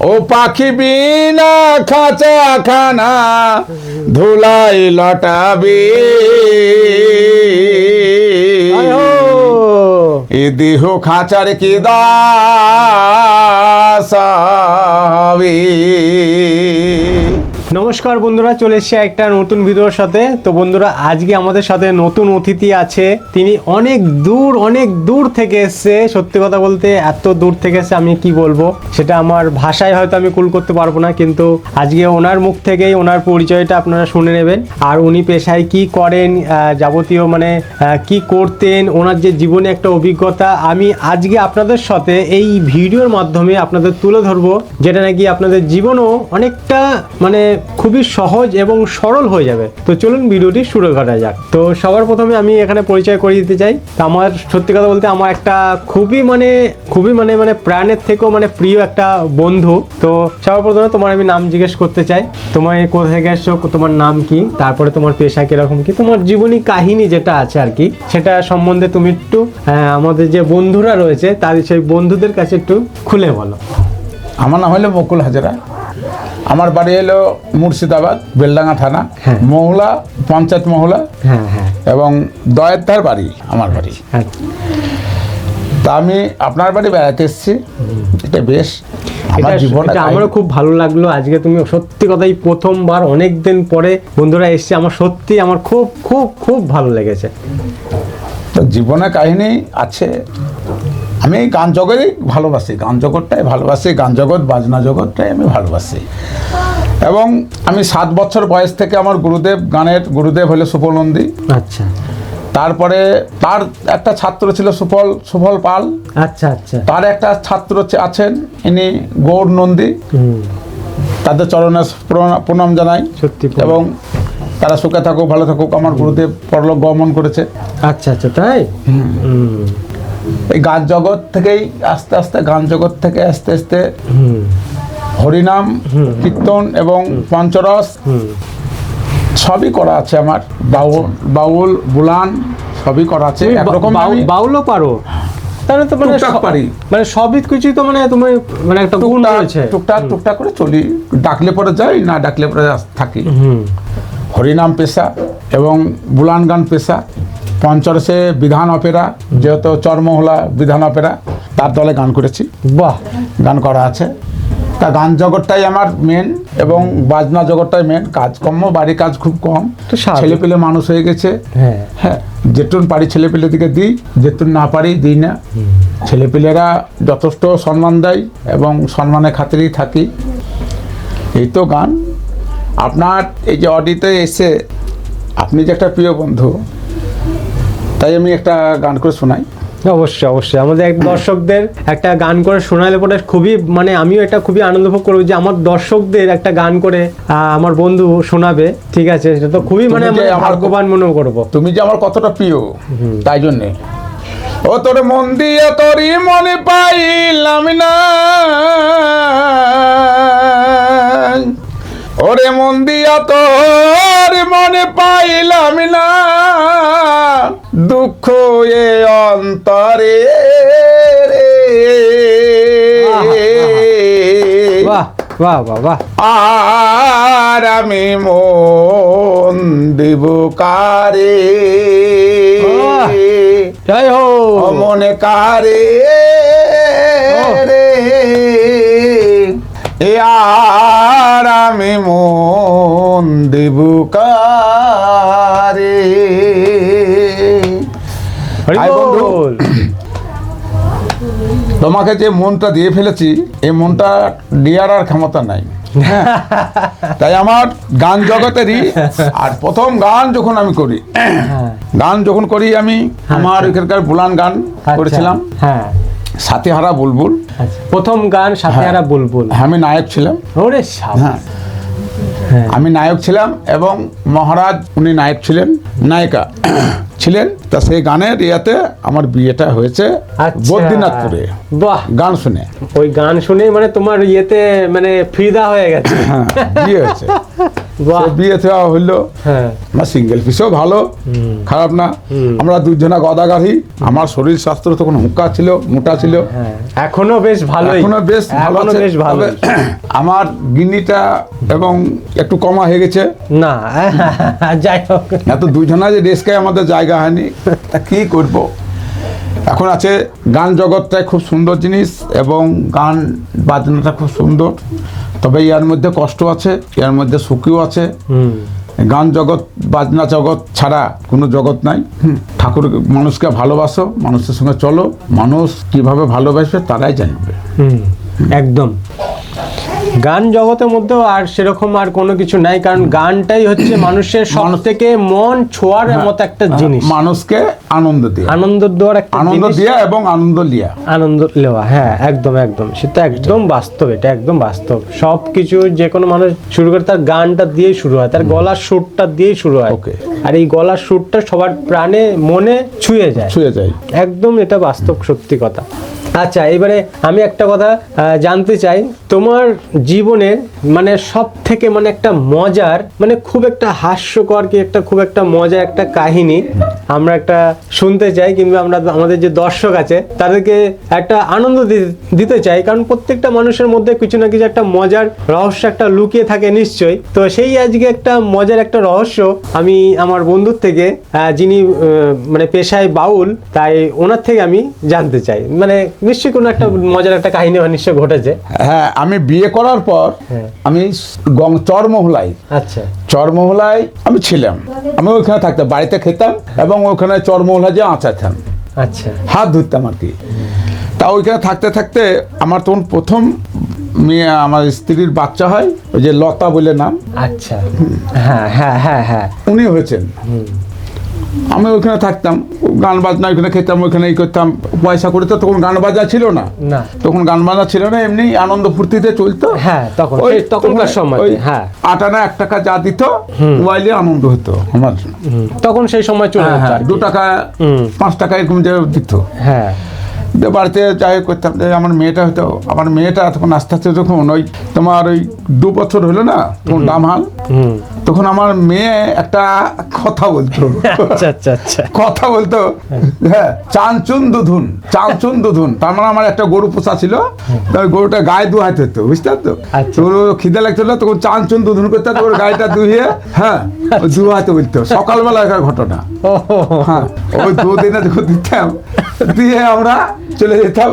ও পাখি বিনা খাঁচা খানা ধুলাই লটাবে এ দেহ খাঁচার কি দাসাবে। নমস্কার বন্ধুরা, চলে এসেছে একটা নতুন ভিডিওর সাথে। তো বন্ধুরা, আজকে আমাদের সাথে নতুন অতিথি আছে। তিনি অনেক দূর থেকে এসছে। সত্যি কথা বলতে এত দূর থেকে এসে আমি কি বলবো, সেটা আমার ভাষায় হয়তো আমি কুল করতে পারবো না, কিন্তু আজকে ওনার মুখ থেকেই ওনার পরিচয়টা আপনারা শুনে নেবেন। আর উনি পেশায় কি করেন, যাবতীয় মানে কি করতেন, ওনার যে জীবনে একটা অভিজ্ঞতা আমি আজকে আপনাদের সাথে এই ভিডিওর মাধ্যমে আপনাদের তুলে ধরবো, যেটা নাকি আপনাদের জীবনও অনেকটা মানে খুবই সহজ এবং সরল হয়ে যাবে। তো চলুন ভিডিওটি শুরু করা যাক। তো সবার প্রথমে আমি এখানে পরিচয় করিয়ে দিতে চাই। তো আমার সত্যি কথা বলতে আমার একটা খুবই মানে প্রাণের থেকেও মানে প্রিয় একটা বন্ধু। তো সবার প্রথমে তোমার আমি নাম জিজ্ঞেস করতে চাই। তোমার কোথা থেকে এসছো, তোমার নাম কি, তারপরে তোমার পেশা কিরকম কি, তোমার জীবনী কাহিনী যেটা আছে আর কি, সেটা সম্বন্ধে তুমি একটু আমাদের যে বন্ধুরা রয়েছে তাদের সেই বন্ধুদের কাছে একটু খুলে বলো। আমার নাম হলো বকুল হাজরা। আমার বাড়ি হলো মুর্শিদাবাদ, বেলডাঙ্গা থানা, মহলা পঞ্চায়েত মহলা, এবং দয়েরধার বাড়ি আমার বাড়ি। তা আমি আপনার বাড়ি বেড়াতে এসেছি। এটা বেশ আমার জীবনে আমারও খুব ভালো লাগলো। আজকে তুমি সত্যি কথাই প্রথমবার অনেক দিন পরে বন্ধুরা এসছে, আমার সত্যি আমার খুব খুব খুব ভালো লেগেছে। তো জীবনে কাহিনী আছে। আমি গান জগৎই ভালোবাসি, গান জগৎটাই ভালোবাসি, গান জগৎ বাজনা জগৎটাই আমি ভালোবাসি। এবং আমি 7 বছর বয়স থেকে আমার গানের গুরুদেব হলো সুফল নন্দী। আচ্ছা। তারপরে তার একটা ছাত্র ছিল সুফল পাল। আচ্ছা আচ্ছা। তার একটা ছাত্র আছেন ইনি গৌর নন্দী। তাদের চরণে প্রণাম জানাই। সত্যি। এবং তারা সুখে থাকুক, ভালো থাকুক। আমার গুরুদেব পরলোক গমন করেছে। আচ্ছা আচ্ছা, তাই। এই গান জগৎ থেকেই আস্তে আস্তে আস্তে আস্তে হরিনাম, কীর্তন এবং পঞ্চরস সবই করা আছে আমার। বাউল বুলান সবই করা আছে। একরকম বাউলও পারো? তাহলে তো মানে পারি, মানে সবই কিছু তো মানে তুমি মানে একটা গুণ রয়েছে। টুকটাক করে চলি, ডাকলে পরে যাই, না ডাকলে পরে থাকি। হরিনাম পেশা এবং বুলান গান পেশা। পঞ্চরসে বিধান অপেরা, যেহেতু চরমহলা বিধান অপেরা, তার দলে গান করেছি। বাহ, গান করা আছে। তা গান জগৎটাই আমার মেন এবং বাজনা জগৎটাই মেন। কাজকর্ম বাড়ির কাজ খুব কম। ছেলেপেলে মানুষ হয়ে গেছে। হ্যাঁ, যেটুন পারি ছেলেপেলে দিকে দিই, যেটুন না পারি দিই না। ছেলেপেলেরা যথেষ্ট সম্মান দেয় এবং সম্মানের খাতিরেই থাকি। এই তো গান। আপনার এই যে অডিতে এসে আপনি যে একটা প্রিয় বন্ধু, তাই আমি একটা গান করে শোনাই। অবশ্যই অবশ্যই, আমাদের দর্শকদের একটা গান করে শোনালে পরে খুবই মানে আমিও এটা খুবই আনন্দ ভোগ করবো যে আমার দর্শকদের একটা গান করে আমার বন্ধু শোনাবে। ঠিক আছে, সেটা তো খুবই মানে ভাগ্যবান মনে করবো। তুমি যে আমার কতটা প্রিয়, তাই জন্যে। ও তোর মন দিয়ে তোরই মনে পাইলাম না, ওরে মন দিয়া তোর মনে পাইলাম না, দুঃখ এ অন্তরে রে। বাহ বাহ বাহ বাহ। আর আমি মন দেব কারে, জয় হো মনে কারে রে। এ আর আমি মন দেব কারে। তোমাকে যে মনটা দিয়ে ফেলেছি, এই মনটা দেওয়ার আর ক্ষমতা নাই। তাই আমার গান জগতেরই আর প্রথম গান যখন আমি করি, আমি আমার এখানকার বুলান গান করেছিলাম। হ্যাঁ, সাথীহারা বুলবুল। প্রথম গান সাথীহারা বুলবুল। আমি নায়ক ছিলাম। ওরে আমি নায়ক ছিলাম এবং মহারাজ উনি নায়ক ছিলেন, নায়িকা ছিলেন। তা সেই গানের ইয়াতে আমার বিয়েটা হয়েছে বদ্রীনাথপুরে। বাহ, গান শুনে, ওই গান শুনে মানে তোমার ইয়েতে মানে ফিদা হয়ে গেছে। বিয়ে হয়েছে। বাহ। সে বিয়ে দেওয়া হইলো, হ্যাঁ আমার সিঙ্গেল পিসও ভালো, খারাপ না। আমরা দুজনা গদাগাড়ি, আমার শরীর স্বাস্থ্য তখন হুঁকা ছিল, মোটা ছিল, হ্যাঁ এখনো বেশ ভালো, এখনো বেশ ভালো এখনো আছে। বেশ ভালো। তবে আমার গিন্নিটা এবং একটু কমা হয়ে গেছে, না যাই হোক, এত দুজনা যে রেস্কায় আমাদের জায়গা হয়নি, তা কি করব। এখন আছে গান জগৎটাই খুব সুন্দর জিনিস এবং গান বাজনাটা খুব সুন্দর, তবে এর মধ্যে কষ্ট আছে, এর মধ্যে সুখীও আছে। গান জগৎ বাজনা জগৎ ছাড়া কোনো জগৎ নাই। ঠাকুর মানুষকে ভালোবাসো, মানুষের সঙ্গে চলো, মানুষ কিভাবে ভালোবাসবে তারাই জানবে। একদম। গান জগতের মধ্যেও আর সেরকম আর কোনো কিছু নাই, কারণ গানটাই হচ্ছে মানুষের সব থেকে মন ছোঁয়ার মতো একটা জিনিস, মানুষকে আনন্দ দিয়ে, আনন্দ দেওয়ার একটা আনন্দ জিনিস, দিয়া এবং আনন্দ লিয়া, আনন্দ নেওয়া। হ্যাঁ একদম একদম, সেটা একদম বাস্তব, এটা একদম বাস্তব। সব কিছু যে কোনো মানুষ শুরু করে তার গানটা দিয়েই শুরু হয়, তার গলার সুরটা দিয়েই শুরু হয়। ওকে। আর এই গলার সুরটা সবার প্রাণে মনে ছুঁয়ে যায়, ছুঁয়ে যায়। একদম এটা বাস্তব সত্যি কথা। আচ্ছা, এবারে আমি একটা কথা জানতে চাই, তোমার জীবনের মানে সব থেকে মানে একটা মজার, মানে খুব একটা হাস্যকর কি একটা খুব একটা মজার একটা কাহিনী আমরা একটা শুনতে চাই, কিংবা আমরা আমাদের যে দর্শক আছে তাদেরকে একটা আনন্দ দিতে চাই, কারণ প্রত্যেকটা মানুষের মধ্যে কিছু না কিছু একটা মজার রহস্য একটা লুকিয়ে থাকে নিশ্চয়ই। তো সেই আজকে একটা মজার একটা রহস্য আমি আমার বন্ধুর থেকে, যিনি মানে পেশায় বাউল, তাই ওনার থেকে আমি জানতে চাই। মানে নিশ্চয়ই কোনো একটা মজার একটা কাহিনী নিশ্চয়ই ঘটেছে। হ্যাঁ, আমি বিয়ে করার পর আমি চরমহলাই, আচ্ছা, চরমহলায় আমি ছিলাম, আমি ওইখানে থাকতাম, বাড়িতে খেতাম এবং ওইখানে চরমহলা যে আঁচাতাম, আচ্ছা, হাত ধুতাম আর কি। তা ওইখানে থাকতে থাকতে আমার তখন প্রথম মেয়ে, আমার স্ত্রীর বাচ্চা হয়, ওই যে লতা বলে নাম, আচ্ছা, হ্যাঁ হ্যাঁ হ্যাঁ হ্যাঁ, উনি হয়েছেন। আমি ওইখানে থাকতাম, গান বাজনা ওইখানে খেতাম, ওইখানে ই করতাম, পয়সা করে তো তখন গান বাজনা ছিল না, না তখন গান বাজনা ছিল না, এমনি আনন্দ ফুর্তিতে চলতো। হ্যাঁ, তখন তখনকার সময়, হ্যাঁ, 8 আনা 1 টাকা যা দিত মোবাইলে আনন্দ হতো আমার, তখন সেই সময় চলে যেত আর কি। 2 টাকা 5 টাকা এরকম যে দিত। হ্যাঁ, বাড়িতে যাই করতাম যে আমার মেয়েটা হতো, আমার মেয়েটা তখন আস্তে আস্তে যখন ওই তোমার ওই 2 বছর হলো না, তখন ডামহাল, তখন আমার মেয়ে একটা কথা বলতো, আচ্ছা আচ্ছা আচ্ছা, কথা বলতো, হ্যাঁ, চানচুন দুধুন, চানচুন দুধুন। তার মানে আমার একটা গরু পোষা ছিল, তার গরুটা গায়ে দুহাইতে হতো, বুঝতে পারতো। আচ্ছা। গরু খিদে লাগছিল তখন চানচুন দুধুন করতে হতো, ওর গাড়িটা দুহিয়ে, হ্যাঁ, ওই দুহাইতে বলতো। সকালবেলা একটা ঘটনা, হ্যাঁ, ওই 2 দিনে যখন দিতাম, দিয়ে আমরা চলে যেতাম,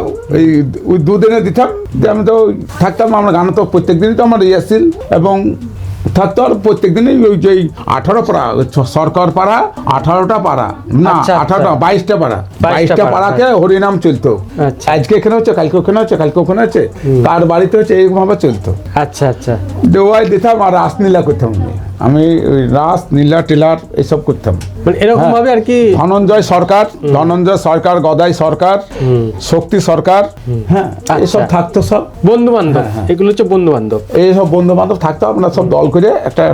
ওই 2 দিনে দিতাম, দিয়ে আমি তো থাকতাম, আমরা গান তো প্রত্যেক দিনই তো আমার ইয়াসিল এবং থাকতো, আর প্রত্যেক দিনই ওই যে 18 পাড়া সরকার পাড়া, 18টা পাড়া না, আচ্ছা, 18টা 22টা পাড়া, 22টা পাড়া, পাড়াকে হরিনাম চলতো। আচ্ছা। আজকে এখানে হচ্ছে, কালকে ওখানে হচ্ছে, কালকে ওখানে হচ্ছে, কার বাড়িতে হচ্ছে, এইরকম ভাবে চলতো। আচ্ছা আচ্ছা, দেওয়াই দিতাম আর রাসলীলা করতাম, আমি ওই রাস নীলা টিলার এসব করতাম, মানে এরকম ভাবে আর কি। ধনঞ্জয় সরকার, ধনঞ্জয় সরকার, গদাই সরকার, শক্তি সরকার, হ্যাঁ, এসব থাকতো সব বন্ধু বান্ধব, এগুলো হচ্ছে বন্ধু বান্ধব, এইসব বন্ধু বান্ধব থাকতো, আমরা সব দল করে একটা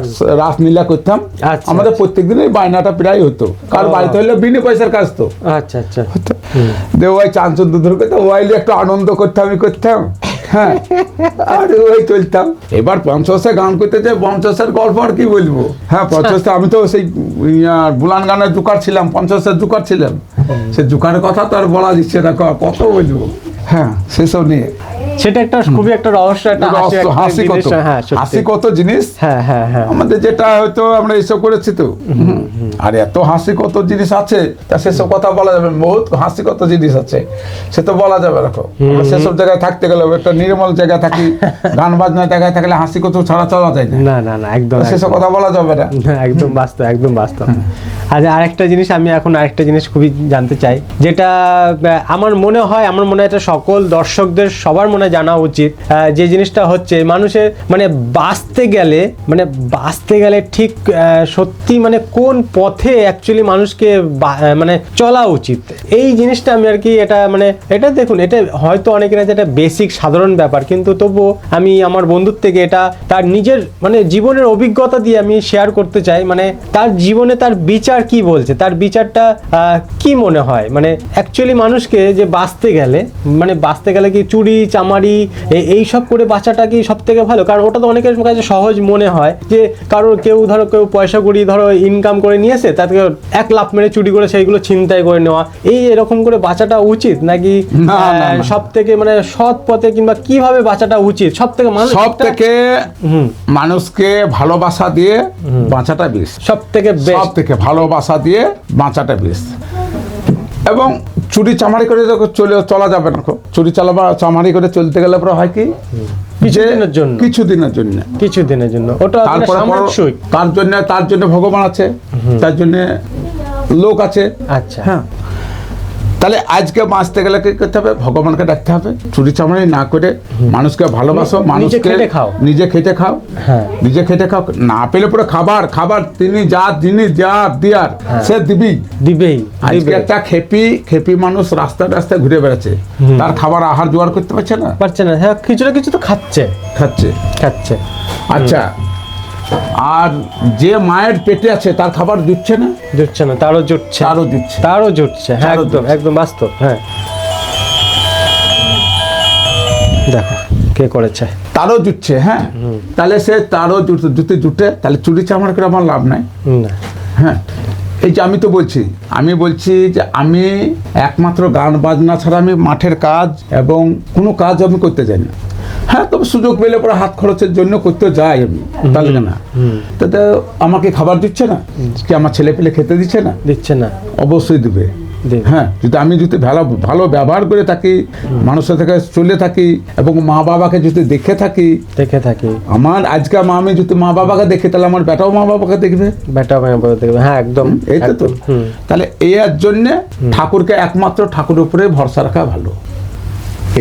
রাসলীলা করতাম। আচ্ছা, আমাদের প্রত্যেকদিনই বায়নাটা প্রায় হতো, কার বাড়িতে হলে বিনা পয়সার কাজ তো। আচ্ছা আচ্ছা, ওই চাঞ্চল দুধুর করতাম, ওয়াইলে একটু আনন্দ করতাম, আমি করতাম, হ্যাঁ, আর ওই চলতাম। এবার পঞ্চাশে গান করতে চাই, পঞ্চাশের গল্প আর কি বলবো। হ্যাঁ, পঞ্চাশে আমি তো সেই বুলান গানের জোকার ছিলাম, 50-এর জোকার ছিলাম, সে জোকারের কথা তো আর বলা দিচ্ছে না, কত বলবো। হ্যাঁ, সেসব নিয়ে সেটা একটা খুবই একটা রহস্য, একটা হাসি কত, হ্যাঁ হাসি কত জিনিস, হ্যাঁ হ্যাঁ হ্যাঁ, আমাদের যেটা হয়তো আমরা এসব করেছি তো, আর এত হাসি কত জিনিস আছে, তা সেসব কথা বলা যাবে, বহুত হাসি কত জিনিস আছে, সে তো বলা যাবে। রাখো, আমরা সেসব জায়গায় থাকতে গেলে একটা নির্মল জায়গায় থাকি, গান বাজনার জায়গায় থাকলে হাসি কত ছাড়া চলা যায় না, না না না, একদম সেসব কথা বলা যাবে না, একদম বাস্তব, একদম বাস্তব। আচ্ছা, আরেকটা জিনিস আমি এখন আরেকটা জিনিস খুবই জানতে চাই, যেটা আমার মনে হয় এটা সকল দর্শকদের সবার মনে জানা উচিত, যে জিনিসটা হচ্ছে মানুষের মানে বাঁচতে গেলে ঠিক সত্যি মানে কোন পথে অ্যাকচুয়ালি মানুষকে মানে চলা উচিত, এই জিনিসটা আমি আর কি, এটা মানে এটা দেখুন, এটা হয়তো অনেকের কাছে এটা বেসিক সাধারণ ব্যাপার, কিন্তু তবুও আমি আমার বন্ধুর থেকে এটা তার নিজের মানে জীবনের অভিজ্ঞতা দিয়ে আমি শেয়ার করতে চাই। মানে তার জীবনে তার বিচার কি বলছে, তার বিচারটা কি মনে হয়, মানে অ্যাকচুয়ালি মানুষকে যে বাঁচতে গেলে কি চুরি চামার চামারি এইসব করে বাঁচাটা কি সব থেকে ভালো? কারণ ওটা তো অনেকের কাছে সহজ মনে হয়, যে কারোর কেউ পয়সা করি ইনকাম করে নিয়েছে, তাকে এক লাফ মেরে চুরি করে সেইগুলো ছিনতাই করে নেওয়া, এরকম করে বাঁচাটা উচিত নাকি সব থেকে মানে সৎ পথে কিংবা কিভাবে বাঁচাটা উচিত? সব থেকে মানুষকে ভালোবাসা দিয়ে বাঁচাটা বেশ, সব থেকে ভালোবাসা দিয়ে বাঁচাটা বেশ। এবং চুরি চামারি করে চলা যাবে না। চুরি চামারি করে চলতে গেলে পরে হয় কি, কিছুদিনের জন্য ওটা তার জন্য ভগবান আছে, তার জন্য লোক আছে। আচ্ছা, হ্যাঁ, তাহলে আজকে বাঁচতে গেলে কি করতে হবে? ভগবানকে ডাকতে হবে, চুরি চামারি না করে মানুষকে ভালোবাসো, মানুষকে নিজে খেটে খাও, নিজে খেটে খাও। না পেলে পরে খাবার তিনি যা জিনিস যা দিয়ার সে দিবেই। আজকে একটা খেপি মানুষ রাস্তায় ঘুরে বেড়াচ্ছে, তার খাবার আহার জোগাড় করতে পারছে না। হ্যাঁ, কিছু না কিছু তো খাচ্ছে। আচ্ছা, আর যে মায়ের পেটে আছে তার খাবার জুটছে না, তারও জুটছে। হ্যাঁ, একদম বাস্তব। হ্যাঁ, দেখো কে করেছে, তারও জুটছে। হ্যাঁ, তাহলে সে তারও জুটে, তাহলে চুরি চামার করে আমার লাভ নাই। হ্যাঁ, এই যে আমি বলছি যে আমি একমাত্র গান বাজনা ছাড়া আমি মাঠের কাজ এবং কোনো কাজ আমি করতে যাই না। হ্যাঁ, তবে সুযোগ পেলে পরে হাত খরচের জন্য করতে যাই আমি, তাহলে না তাতে আমাকে খাবার দিচ্ছে না কি, আমার ছেলে পেলে খেতে দিচ্ছে না? অবশ্যই দিবে। হ্যাঁ, আমি যদি ভালো ব্যবহার করে থাকি, মানুষের থেকে চলে থাকি এবং মা বাবাকে যদি দেখে থাকি, আমার আজকে আমি যদি মা বাবাকে দেখি, তাহলে আমার বেটাও মা বাবাকে দেখবে। হ্যাঁ, একদম। এই তো। তাহলে এর জন্য ঠাকুরকে একমাত্র ঠাকুরের উপরে ভরসা রাখা ভালো।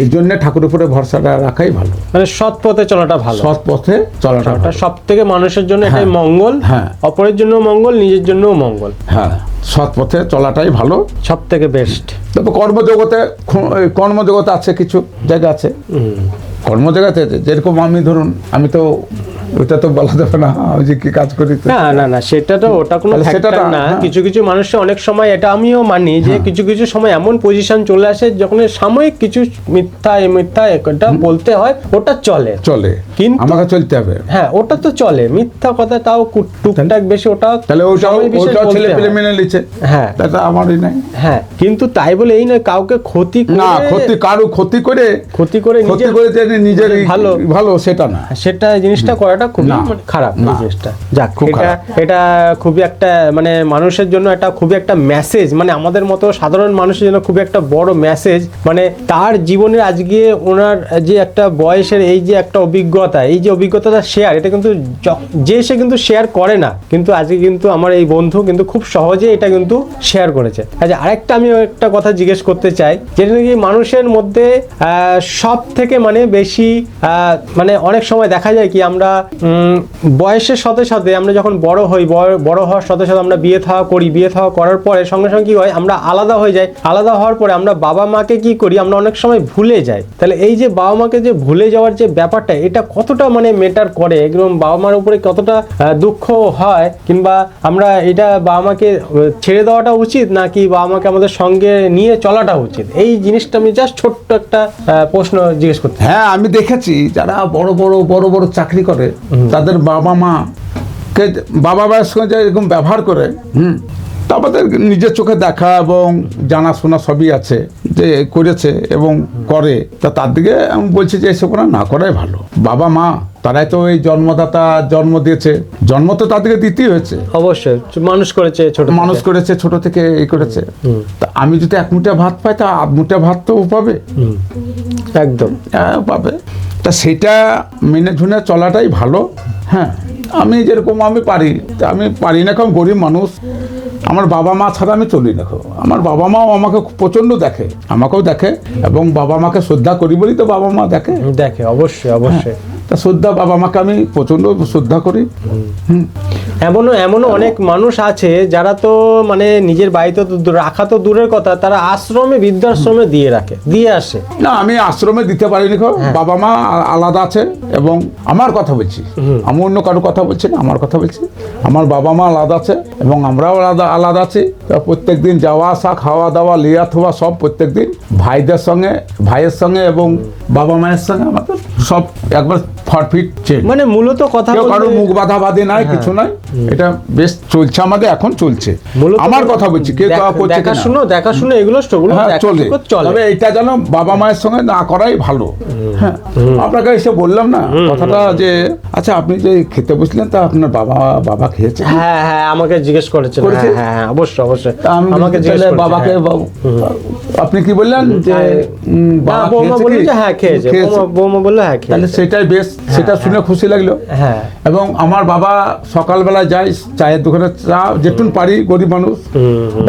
এই জন্য ঠাকুরের উপরে ভরসা রাখাই ভালো, মানে সৎ পথে চলাটা ভালো। সব থেকে মানুষের জন্য এটাই মঙ্গল। হ্যাঁ, অপরের জন্য মঙ্গল, নিজের জন্যও মঙ্গল। হ্যাঁ, সৎ পথে চলাটাই ভালো, সব থেকে বেস্ট। তবে কর্মজগতে আছে, কিছু জায়গা আছে কর্মজগতে, যেরকম আমি তো ওটা তো বলা যাবে না যে কি কাজ করি। না, সেটা তো ওটা কোনো ফ্যাক্টর না। কিছু মানুষের অনেক সময়, এটা আমিও মানি যে কিছু সময় এমন পজিশন চলে আসে যখন সাময়িক কিছু মিথ্যা এটা বলতে হয়, ওটা চলে, কিন্তু আমাকে চলতে হবে। হ্যাঁ, ওটা তো চলে, মিথ্যা কথা তাও টুকটাক বেশি, ওটা তাহলে ওটা ছেলে পেলে মেনে নিচ্ছে। হ্যাঁ, এটা আমারই নাই। হ্যাঁ, কিন্তু তাই বলে এই নয় কাউকে ক্ষতি করে নিজের ভালো সেটা না, সেটা জিনিসটা করাটা খুবই খারাপ জিনিসটা। যাক, এটা খুবই একটা মানে মানুষের জন্য এটা খুবই একটা মেসেজ, মানে আমাদের মতো সাধারণ মানুষের জন্য খুবই একটা বড় মেসেজ। মানে তার জীবনের আজকে ওনার যে একটা বয়সের এই যে একটা অভিজ্ঞতা, এই যে অভিজ্ঞতাটা শেয়ার, এটা কিন্তু সে কিন্তু শেয়ার করে না, কিন্তু আজকে কিন্তু আমার এই বন্ধু কিন্তু খুব সহজে এটা কিন্তু শেয়ার করেছে। আচ্ছা, আরেকটা আমি একটা কথা জিজ্ঞেস করতে চাই, যেটা নাকি মানুষের মধ্যে সব থেকে মানে বেশি মানে অনেক সময় দেখা যায় কি, আমরা বয়সের সাথে সাথে আমরা যখন বড় হওয়ার সাথে সাথে আমরা বিয়ে থাওয়া করার পরে সঙ্গে সঙ্গে কি হয়, আমরা আলাদা হয়ে যাই। আলাদা হওয়ার পরে আমরা বাবা মাকে কি করি, আমরা অনেক সময় ভুলে যাই। তাহলে এই যে বাবা মাকে যে ভুলে যাওয়ার যে ব্যাপারটা, এটা কতটা মানে ম্যাটার করে, একদম বাবা মার উপরে কতটা দুঃখ হয়, কিংবা আমরা এটা বাবা মাকে ছেড়ে দেওয়াটা উচিত নাকি বাবা মাকে আমাদের সঙ্গে নিয়ে চলাটা উচিত? এই জিনিসটা আমি জাস্ট ছোট্ট একটা প্রশ্ন জিজ্ঞেস করতে। হ্যাঁ, আমি দেখেছি যারা বড় বড় চাকরি করে, তাদের বাবা মায়ের সঙ্গে এরকম ব্যবহার করে, আমাদের নিজের চোখে দেখা এবং জানাশোনা সবই আছে যে করেছে এবং করে, তা তার দিকে আমি বলছি যে এসব না করাই ভালো। বাবা মা তারাই তো এই জন্মদাতা, জন্ম দিয়েছে, জন্ম তো তাদেরকে দিতেই হয়েছে, অবশ্যই মানুষ করেছে ছোট থেকে এই করেছে। তা আমি যদি এক মুঠা ভাত পাই, তা আধ মুঠা ভাত তো পাবে, একদম পাবে। তা সেটা মেনে ঝুনে চলাটাই ভালো। হ্যাঁ, আমি যেরকম আমি পারি না, কারণ গরিব মানুষ, আমার বাবা মা ছাড়া আমি চলি না। আমার বাবা মাও আমাকে প্রচন্ড দেখে, আমাকেও দেখে, এবং বাবা মাকে শ্রদ্ধা করি বলি তো বাবা মা দেখে। অবশ্যই। তা শ্রদ্ধা, বাবা মাকে আমি প্রচন্ড শ্রদ্ধা করি। এমনও অনেক মানুষ আছে যারা তো মানে নিজের বাড়িতে তো রাখা তো দূরের কথা, তারা আশ্রমে, বৃদ্ধাশ্রমে দিয়ে আসে। না, আমি আশ্রমে দিতে পারিনি, বাবা মা আলাদা আছে। এবং আমার কথা বলছি, আমি অন্য কারো কথা বলছি না, আমার কথা বলছি। আমার বাবা মা আলাদা আছে এবং আমরাও আলাদা আছি। প্রত্যেক দিন যাওয়া আসা, খাওয়া দাওয়া, লিয়া থোয়া সব প্রত্যেক দিন ভাইয়ের সঙ্গে এবং বাবা মায়ের সঙ্গে আমাদের সব একবার ফরফিট চেঞ্জ। মানে মূলত কথা কেউ কারো মুখ বাধা বাঁধে নাই, কিছু নাই, এটা বেশ চলছে আমাদের, এখন চলছে। আমার কথা বলছি, কেউ করছে দেখাশুনো এগুলো চলে। তবে এটা যেন বাবা মায়ের সঙ্গে না করাই ভালো। হ্যাঁ, আপনাকে এসে বললাম না কথাটা যে আচ্ছা আপনি যে খেতে বসলেন, তা আপনার বাবা খেয়েছে? হ্যাঁ হ্যাঁ, আমাকে জিজ্ঞেস করেছেন। হ্যাঁ, অবশ্যই আমাকে বাবাকে আপনি কি বললেন যে বৌমা বলল যে হ্যাঁ খেয়েছে, বৌমা বললো হ্যাঁ খেয়েছে। তাহলে সেটাই বেশ, সেটা শুনে খুশি লাগলো। হ্যাঁ, এবং আমার বাবা সকালবেলা যায় চায়ের দোকানে, চা যেটুন পারি, গরিব মানুষ,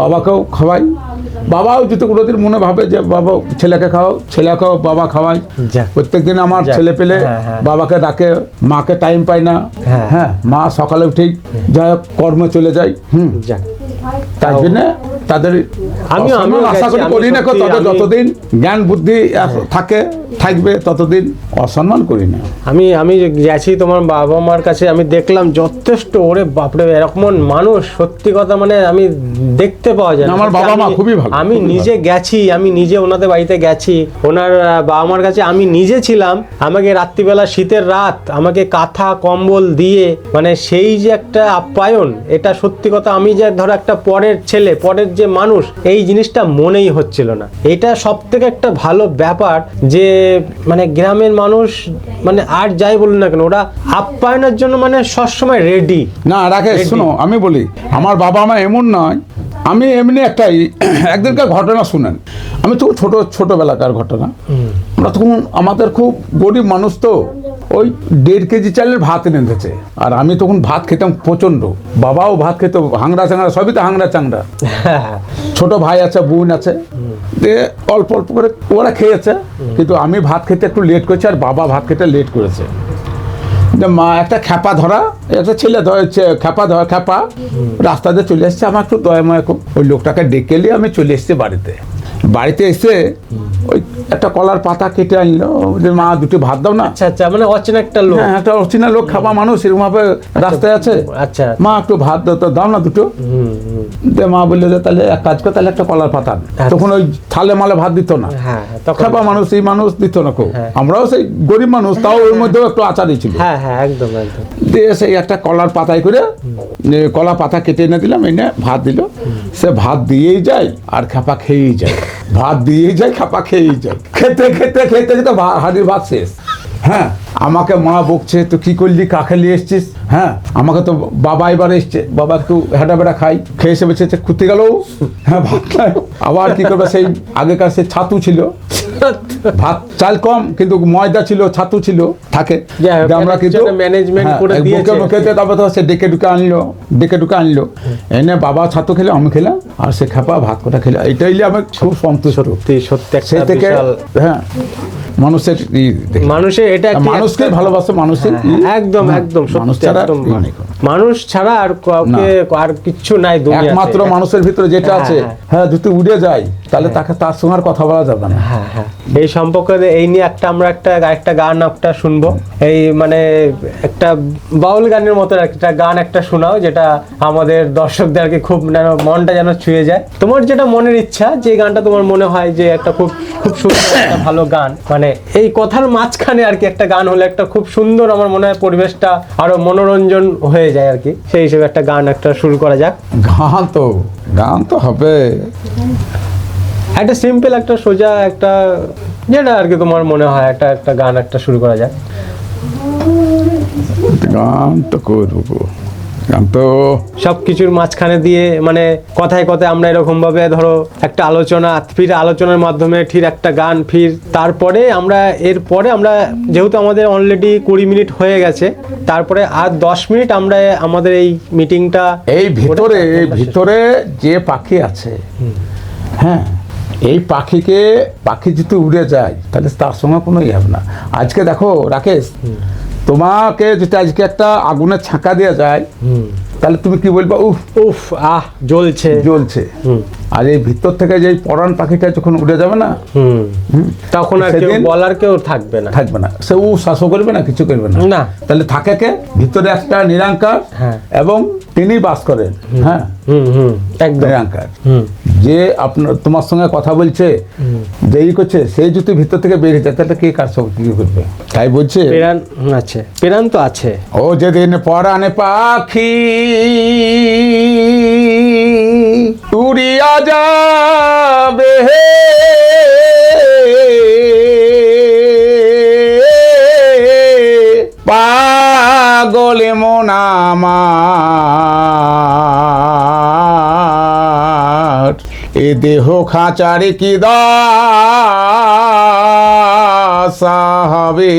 বাবাকেও খাওয়াই। বাবাও যদি কোনোদিন মনে ভাবে যে বাবা ছেলেকে খাও, ছেলেকেও বাবা খাওয়াই। প্রত্যেকদিন আমার ছেলে পেলে বাবাকে ডাকে, মাকে টাইম পায় না। হ্যাঁ, মা সকালে উঠেই যাই হোক কর্মে চলে যায়। তাই জন্য তাদের আমি আশা করি না, তাদের যতদিন জ্ঞান বুদ্ধি থাকবে ততদিন অসম্মান করি না। আমি গেছি তোমার বাবা মার কাছে, আমি দেখলাম যথেষ্ট, ওরে বাপরে, এরকম মানুষ সত্যি কথা মানে আমি দেখতে পাওয়া যায়। আমার বাবা মা খুবই ভালো। আমি নিজে গেছি, আমি নিজে ওনাদের বাড়িতে গেছি, ওনার বাবা মার কাছে আমি নিজে ছিলাম। আমাকে রাত্রিবেলা, শীতের রাত, আমাকে কাঁথা কম্বল দিয়ে, মানে সেই যে একটা আপ্যায়ন, এটা সত্যি কথা আমি যে ধরো একটা পরের ছেলে, পরের যে মানুষ, এই জিনিসটা মনেই হচ্ছিল না। এটা সব থেকে একটা ভালো ব্যাপার যে মানে গ্রামের মানুষ মানে আর যাই বলুন না কেন, ওরা আপ্যায়নের জন্য মানে সবসময় রেডি। না রাকেশ, শোনো আমি বলি, আমার বাবা মা এমন নয়। আমি এমনি একদিনকার ঘটনা শুনেন। আমি তখন ছোটবেলাকার ঘটনা। আমরা তখন, আমাদের খুব গরিব মানুষ তো, ওই 1.5 কেজি চালের ভাত এনে দিয়েছে। আর আমি তখন ভাত খেতাম প্রচন্ড, বাবাও ভাত খেত, হাংড়া চাংড়া সবই তো হাংড়া চাংড়া। ছোট ভাই আছে, বোন আছে, দিয়ে অল্প অল্প করে ওরা খেয়েছে, কিন্তু আমি ভাত খেতে একটু লেট করেছি, আর বাবা ভাত খেতে লেট করেছে। মা একটা খ্যাপা ধরা, একটা ছেলে খ্যাপা রাস্তা দিয়ে চলে এসছে। আমার একটু দয়াময়, খুব ওই লোকটাকে ডেকে নিয়ে আমি চলে এসছি বাড়িতে এসে ওই একটা কলার পাতা কেটে আনলো, যে মা দুটো ভাত দাও না। আচ্ছা, মানে অচেনা একটা লোক। হ্যাঁ, একটা অচেনা লোক, খাওয়া মানুষ এরকম ভাবে রাস্তায় আছে। আচ্ছা, মা একটু ভাত দাও না দুটো। মা বললো যে তাহলে এক কাজ করে, তাহলে একটা কলার পাতা। তখন ওই থালে মালে ভাত দিত না, খাওয়া মানুষ, এই মানুষ দিত না খুব। আমরাও সেই গরিব মানুষ, তাও ওর মধ্যেও একটু আচারই ছিল। হ্যাঁ হ্যাঁ, একদম একদম। দিয়ে সেই একটা কলার পাতায় করে, কলা পাতা কেটে এনে দিলাম, এনে ভাত দিল। সে ভাত দিয়েই যায় আর খ্যাপা খেয়েই যায়, ভাত দিয়েই যায়, খ্যাপা খেয়েই যায়। খেতে খেতে খেতে খেতে হাড়ির ভাত শেষ। হ্যাঁ, আমাকে মা বকছে, তো কি করলি, কাকে নিয়ে এসছিস? হ্যাঁ, আমাকে তো বাবা এবার এসছে, বাবা একটু হেঁটা বেড়া খাই, খেয়ে এসে বেঁচে খুঁতে গেল। হ্যাঁ, ভাত খাই, আবার কি করবে, সেই আগেকার সে ছাতু ছিল, ভাত চাল কম কিন্তু ময়দা ছিল, ছাতু ছিল, থাকে। আমরা কিন্তু ম্যানেজমেন্ট করে দিয়েছে। তারপর সে ডেকে ডুকে আনলো, এনে বাবা ছাতু খেলে, আমি খেলাম, আর সে খেপা ভাত কটা খেলে। এইটাই আমি খুব সন্তুষ্ট। সত্যি থেকে হ্যাঁ, মানুষের এটা মানুষকে ভালোবাসে, মানুষের একদম মানুষ ছাড়া আর কাউকে আর কিচ্ছু নাই দুনিয়াতে। একমাত্র মানুষের ভিতরে যেটা আছে, হ্যাঁ, যদি উড়ে যায় তাহলে তার সঙ্গে কথা বলা যাবে না। হ্যাঁ হ্যাঁ, এই সম্পর্কে এই নিয়ে আমরা একটা গান শুনবো। এই মানে একটা বাউল গানের মতো একটা গান শোনাও, যেটা আমাদের দর্শকদের আর কি খুব মনটা যেন ছুঁয়ে যায়। তোমার যেটা মনের ইচ্ছা, যে গানটা তোমার মনে হয় যে একটা খুব খুব সুন্দর একটা ভালো গান, মানে এই কথার মাঝখানে আর কি একটা গান হলে একটা খুব সুন্দর, আমার মনে হয় পরিবেশটা আরো মনোরঞ্জন হয়ে যায় আর কি। সেই হিসেবে একটা গান শুরু করা যাক। গান তো হবে একটা সিম্পল, একটা সোজা, একটা যেটা আর কি তোমার মনে হয় একটা গান শুরু করা যাক। গান তো করবো, গান তো সবকিছুর মাঝখানে দিয়ে, মানে কথায় কথায় আমরা এরকম ভাবে ধরো একটা আলোচনা, ফির আলোচনার মাধ্যমে ঠিক একটা গান, ফির তারপরে এরপরে আমরা যেহেতু আমাদের অলরেডি 20 মিনিট হয়ে গেছে, তারপরে আর 10 মিনিট আমরা আমাদের এই মিটিংটা, এই ভিতরে যে পাখি আছে, হ্যাঁ, এই পাখি যদি উড়ে যায় তাহলে তার সঙ্গে কোনো হবে না। আজকে দেখো রাকেশ, তোমাকে যদি আজকে একটা আগুনের ছাঁকা দেওয়া যায়, তাহলে তুমি কি বলবা? উফ উফ, আহ, জ্বলছে। জ্বলছে। আর এই ভিতর থেকে যে পরাণ পাখিটা যখন উড়ে যাবে না, তখন আর কেউ সেদিন বলার কেউ থাকবে না। সে ও শাসও করবে না, কিছু করবে না। না। তাহলে থাকে কে? ভিতরে একটা নিরাঙ্কার, হ্যাঁ। এবং তিনি বাস করেন। হ্যাঁ, একদম নিরাঙ্কার। যে আপনার তোমার সঙ্গে কথা বলছে, যেই করছে, সেই যদি ভিতর থেকে বেরিয়ে যায়, তাহলে কে কার সঙ্গে কি করবে? তাই বলছে প্রাণ আছে, প্রাণ তো আছে। ও যেদিন পরাণে পাখি উড়িয়া যাবে, পাগলে মন আমার, এ দেহ খাঁচারে কি দশা হবে।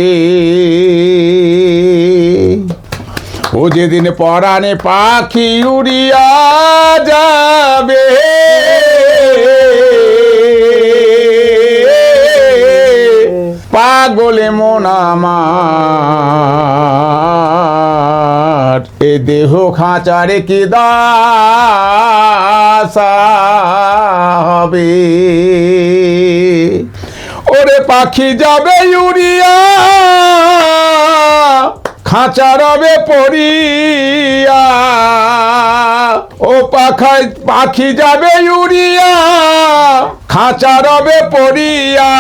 ও যেদিন পরাণে পাখি উড়িয়া যাবে, পাগলে মন আমার, এ দেহ খাঁচারে কি দশা হবে। ওরে পাখি যাবে উড়িয়া, খাঁচা রবে পড়িয়া। ও পাখি যাবে উড়িয়া, খাঁচা রবে পড়িয়া।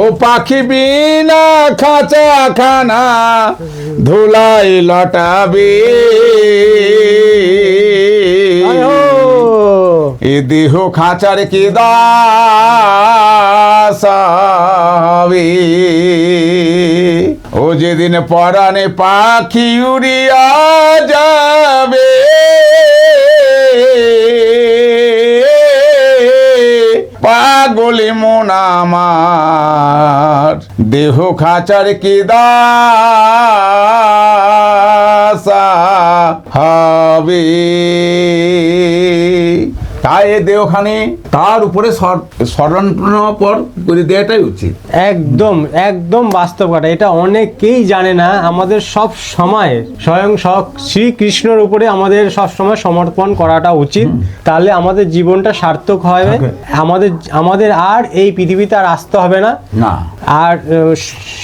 ও পাখি বিনা খাঁচা খানা ধুলাই লটাবে। এ দেহ খাঁচার কি দশা হবে। ও যেদিন পরাণে পাখি উড়িয়া যাবে, পাগলে মন আমার, দেহ খাঁচার কি দশা হবে। তাই এই দেহখানি তার উপরে স্মরণপর করে দেওয়াটাই উচিত। একদম একদম বাস্তব কথা। এটা অনেকেই জানে না। আমাদের সব সময় স্বয়ং শ্রীকৃষ্ণের উপরে আমাদের সব সময় সমর্পণ করাটা উচিত। তাহলে আমাদের জীবনটা সার্থক হবে। আমাদের আর এই পৃথিবীতে আর আসতে হবে না। আর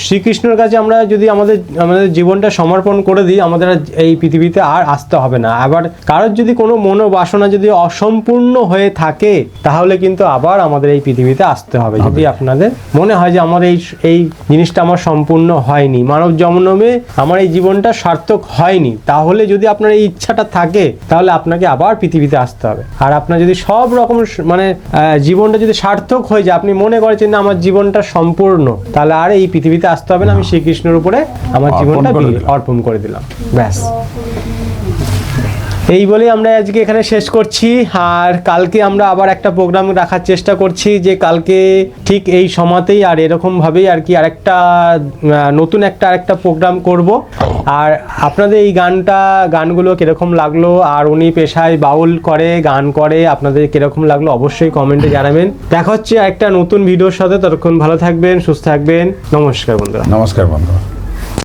শ্রীকৃষ্ণের কাছে আমরা যদি আমাদের জীবনটা সমর্পণ করে দিই, আমাদের এই পৃথিবীতে আর আসতে হবে না। আবার কারোর যদি কোনো মনোবাসনা যদি অসম্পূর্ণ হয়ে থাকে, তাহলে কিন্তু আবার আমাদের এই পৃথিবীতে আসতে হবে। যদি আপনাদের মনে হয় যে আমার এই জিনিসটা আমার সম্পূর্ণ হয়নি, মানব জন্মে আমার এই জীবনটা সার্থক হয়নি, তাহলে যদি আপনার এই ইচ্ছাটা থাকে, তাহলে আপনাকে আবার পৃথিবীতে আসতে হবে। আর আপনার যদি সব রকম জীবনটা যদি সার্থক হয়ে যায়, আপনি মনে করেছেন না আমার জীবনটা সম্পূর্ণ, তাহলে আর এই পৃথিবীতে আসতে হবে না। আমি শ্রীকৃষ্ণের উপরে আমার জীবনটা অর্পণ করে দিলাম, ব্যাস। এই বলে আমরা আজকে এখানে শেষ করছি। আর কালকে আমরা আবার একটা প্রোগ্রাম রাখার চেষ্টা করছি, যে কালকে ঠিক এই সময়তেই আর এরকমভাবেই আর কি আরেকটা নতুন আরেকটা প্রোগ্রাম করব। আর আপনাদের এই গানগুলো কীরকম লাগলো, আর উনি পেশায় বাউল করে, গান করে, আপনাদের কীরকম লাগলো অবশ্যই কমেন্টে জানাবেন। দেখা হচ্ছে একটা নতুন ভিডিওর সাথে। ততক্ষণ ভালো থাকবেন, সুস্থ থাকবেন। নমস্কার বন্ধুরা। নমস্কার বন্ধুরা।